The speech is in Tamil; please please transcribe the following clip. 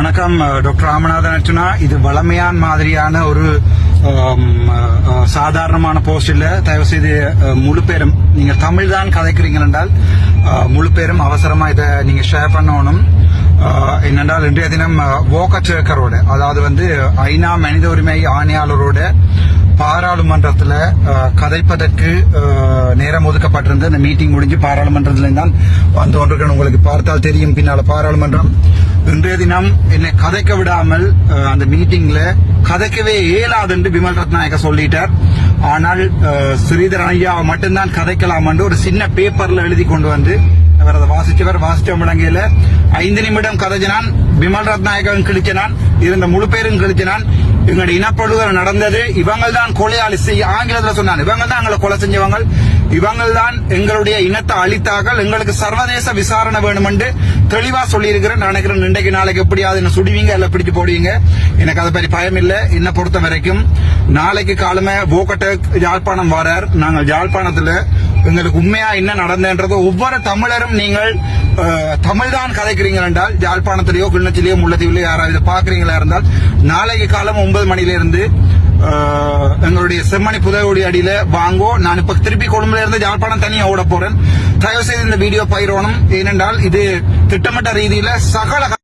வணக்கம் டாக்டர் ராமநாதன் அர்ச்சுனா. இது வளமையான மாதிரியான ஒரு சாதாரணமான போஸ்ட் இல்ல. தயவு செய்து முழு பேரும் நீங்க தமிழ் தான் கதைக்கிறீங்க என்றால் முழு பேரும் அவசரமா இதை நீங்க ஷேர் பண்ணணும். என்னென்றால் இன்றைய தினம் வோகச்சேக்கரோட, அதாவது ஐநா மனித உரிமை ஆணையாளரோட பாராளுமன்றத்தில் கதைப்பதற்கு நேரம் ஒதுக்கப்பட்டிருந்த இந்த மீட்டிங் முடிஞ்சு பாராளுமன்றத்தில் தான் வந்து கொண்டிருக்கேன். உங்களுக்கு பார்த்தால் தெரியும் பின்னால பாராளுமன்றம். இன்றைய தினம் என்னை கதைக்க விடாமல் அந்த மீட்டிங்ல கதைக்கவே இயலாது என்று விமல் ரத்நாயக்க சொல்லிட்டார். ஆனால் ஸ்ரீதரன் ஐயா மட்டும்தான் கதைக்கலாம் என்று ஒரு சின்ன பேப்பர்ல எழுதி கொண்டு வந்து அவர் அதை வாசிச்ச முழங்கையில 5 நிமிடம் கதைச்சினான். விமல் ரத்நாயகன் கிழிச்சினான், இருந்த முழு பேரும் கிழிச்சினான். எங்களுடைய இனப்படுகொலை நடந்தது, இவங்கள் தான் கொலையாளி. ஆங்கிலத்தில் சொன்னான், இவங்கள் தான் எங்களை கொலை செஞ்சவங்க, இவங்கள் தான் எங்களுடைய இனத்தை அழித்தார்கள், எங்களுக்கு சர்வதேச விசாரணை வேணும் என்று தெளிவா சொல்லி இருக்கிறேன். நான் நினைக்கிறேன் இன்றைக்கு நாளைக்கு எப்படியாவது என்ன சுடுவீங்க இல்ல பிடிச்சு போடுவீங்க. எனக்கு அதை பற்றி பயம் இல்லை. என்னை பொறுத்த வரைக்கும் நாளைக்கு காலமே போகட்டக் யாழ்ப்பாணம் வரார். நாங்கள் யாழ்ப்பாணத்துல எங்களுக்கு உண்மையா என்ன நடந்தது ஒவ்வொரு தமிழரும் நீங்கள் தமிழ் தான் கதைக்கிறீங்க என்றால் யாழ்ப்பாணத்திலேயோ கிண்ணத்திலேயோ முல்லைத்தீவிலேயோ யாராவது பாக்குறீங்களா இருந்தால் நாளைக்கு காலம் 9 மணிலிருந்து எங்களுடைய செம்மணி புதையோடி அடியில வாங்கோ. நான் இப்ப திருப்பி கொழும்புல இருந்து யாழ்ப்பாணம் தனியா ஓட போறேன். தயவு செய்து இந்த வீடியோ பயிரோணும். ஏனென்றால் இது திட்டமிட்ட ரீதியில சகல